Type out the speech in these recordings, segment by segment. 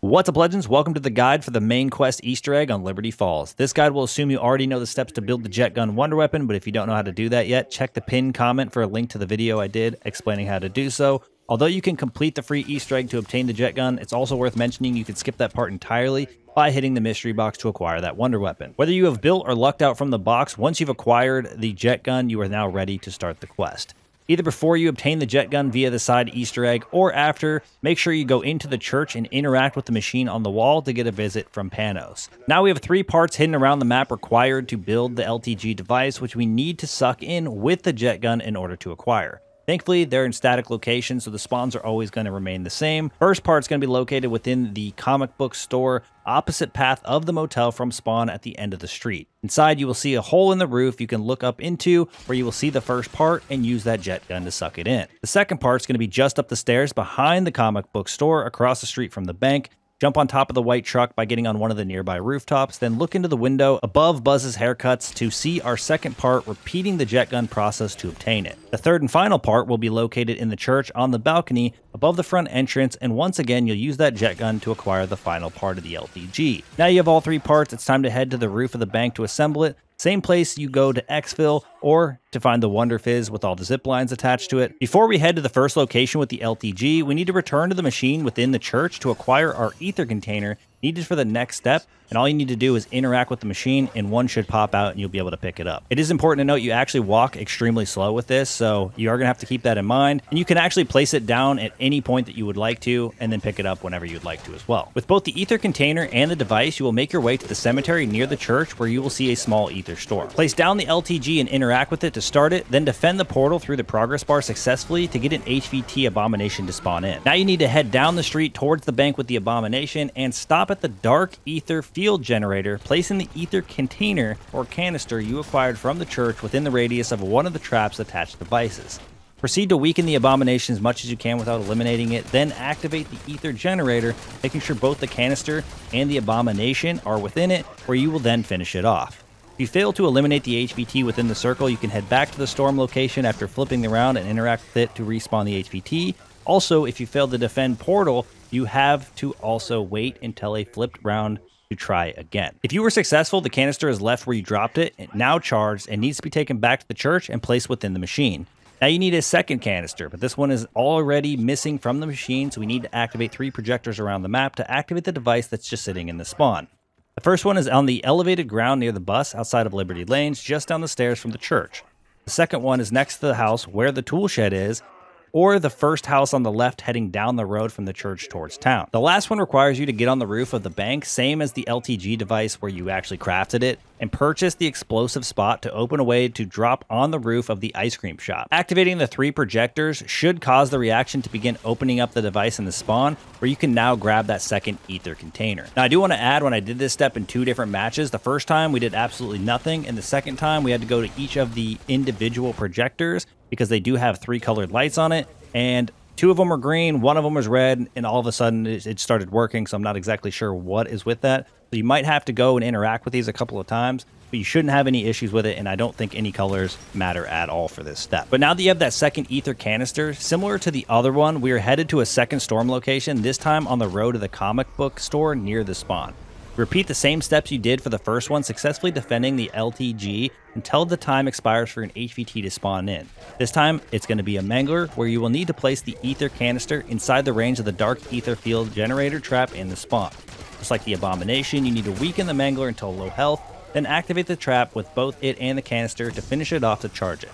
What's up, legends? Welcome to the guide for the main quest Easter egg on Liberty Falls. This guide will assume you already know the steps to build the Jetgun wonder weapon, but if you don't know how to do that yet, check the pinned comment for a link to the video I did explaining how to do so. Although you can complete the free Easter egg to obtain the Jetgun, it's also worth mentioning you can skip that part entirely by hitting the mystery box to acquire that wonder weapon. Whether you have built or lucked out from the box, once you've acquired the Jetgun, you are now ready to start the quest. Either before you obtain the Jetgun via the side Easter egg, or after, make sure you go into the church and interact with the machine on the wall to get a visit from Panos. Now we have 3 parts hidden around the map required to build the LTG device, which we need to suck in with the Jetgun in order to acquire. Thankfully, they're in static locations, so the spawns are always going to remain the same. First part's going to be located within the comic book store, opposite path of the motel from spawn at the end of the street. Inside, you will see a hole in the roof you can look up into, where you will see the first part and use that Jetgun to suck it in. The second part's going to be just up the stairs behind the comic book store, across the street from the bank. Jump on top of the white truck by getting on one of the nearby rooftops, then look into the window above Buzz's haircuts to see our second part, repeating the Jetgun process to obtain it. The third and final part will be located in the church on the balcony above the front entrance, and once again you'll use that Jetgun to acquire the final part of the LTG. Now you have all 3 parts, it's time to head to the roof of the bank to assemble it. Same place you go to exfil or to find the Wonder Fizz with all the zip lines attached to it. Before we head to the first location with the LTG, we need to return to the machine within the church to acquire our aether container needed for the next step, and all you need to do is interact with the machine and one should pop out and you'll be able to pick it up. It is important to note you actually walk extremely slow with this, so you are going to have to keep that in mind, and you can actually place it down at any point that you would like to and then pick it up whenever you'd like to as well. With both the aether container and the device, you will make your way to the cemetery near the church where you will see a small aether store. Place down the LTG and interact with it to start it, then defend the portal through the progress bar successfully to get an HVT abomination to spawn in. Now you need to head down the street towards the bank with the abomination and stop at the dark aether field generator, placing the aether container or canister you acquired from the church within the radius of one of the traps attached devices. Proceed to weaken the abomination as much as you can without eliminating it, then activate the aether generator, making sure both the canister and the abomination are within it, where you will then finish it off. If you fail to eliminate the HVT within the circle, you can head back to the storm location after flipping the round and interact with it to respawn the HVT. Also, if you fail to defend portal, you have to also wait until a flipped round to try again. If you were successful, the canister is left where you dropped it, now charged, and needs to be taken back to the church and placed within the machine. Now you need a second canister, but this one is already missing from the machine, so we need to activate 3 projectors around the map to activate the device that's just sitting in the spawn. The first one is on the elevated ground near the bus outside of Liberty Lanes, just down the stairs from the church. The second one is next to the house where the tool shed is, or the first house on the left heading down the road from the church towards town. The last one requires you to get on the roof of the bank, same as the LTG device where you actually crafted it, and purchase the explosive spot to open a way to drop on the roof of the ice cream shop. Activating the 3 projectors should cause the reaction to begin opening up the device in the spawn, where you can now grab that second aether container. Now I do want to add, when I did this step in 2 different matches, the first time we did absolutely nothing, and the second time we had to go to each of the individual projectors because they do have 3 colored lights on it, and 2 of them are green, 1 of them was red, and all of a sudden it started working, so I'm not exactly sure what is with that. So you might have to go and interact with these a couple of times, but you shouldn't have any issues with it, and I don't think any colors matter at all for this step. But now that you have that second aether canister, similar to the other one, we are headed to a second storm location, this time on the road to the comic book store near the spawn. Repeat the same steps you did for the first one, successfully defending the LTG until the time expires for an HVT to spawn in. This time, it's going to be a mangler, where you will need to place the aether canister inside the range of the dark aether field generator trap in the spawn. Just like the abomination, you need to weaken the mangler until low health, then activate the trap with both it and the canister to finish it off to charge it.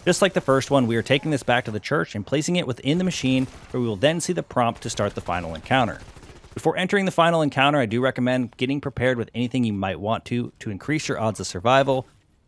Just like the first one, we are taking this back to the church and placing it within the machine, where we will then see the prompt to start the final encounter. Before entering the final encounter, I do recommend getting prepared with anything you might want to increase your odds of survival.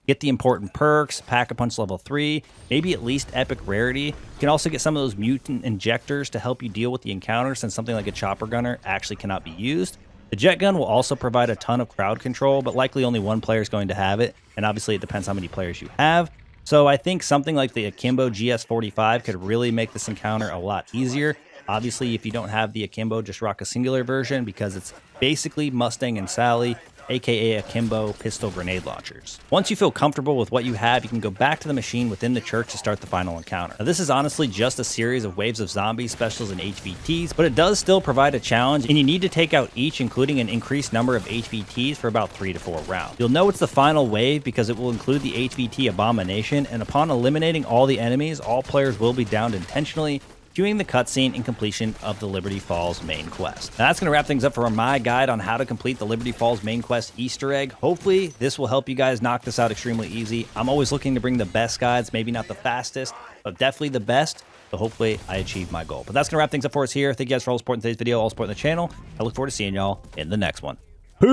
Get the important perks, Pack-a-Punch level 3, maybe at least epic rarity. You can also get some of those mutant injectors to help you deal with the encounter, since something like a chopper gunner actually cannot be used. The Jetgun will also provide a ton of crowd control, but likely only 1 player is going to have it, and obviously it depends how many players you have. So I think something like the Akimbo GS45 could really make this encounter a lot easier. Obviously, if you don't have the Akimbo, just rock a singular version, because it's basically Mustang and Sally aka akimbo pistol grenade launchers. Once you feel comfortable with what you have, you can go back to the machine within the church to start the final encounter. Now, this is honestly just a series of waves of zombies, specials, and HVTs, but it does still provide a challenge, and you need to take out each, including an increased number of HVTs for about 3 to 4 rounds. You'll know it's the final wave because it will include the HVT abomination, and upon eliminating all the enemies, all players will be downed intentionally, cueing the cutscene and completion of the Liberty Falls main quest. Now, that's going to wrap things up for my guide on how to complete the Liberty Falls main quest Easter egg. Hopefully, this will help you guys knock this out extremely easy. I'm always looking to bring the best guides, maybe not the fastest, but definitely the best. So hopefully, I achieve my goal. But that's going to wrap things up for us here. Thank you guys for all the support in today's video, all support in the channel. I look forward to seeing y'all in the next one. Peace!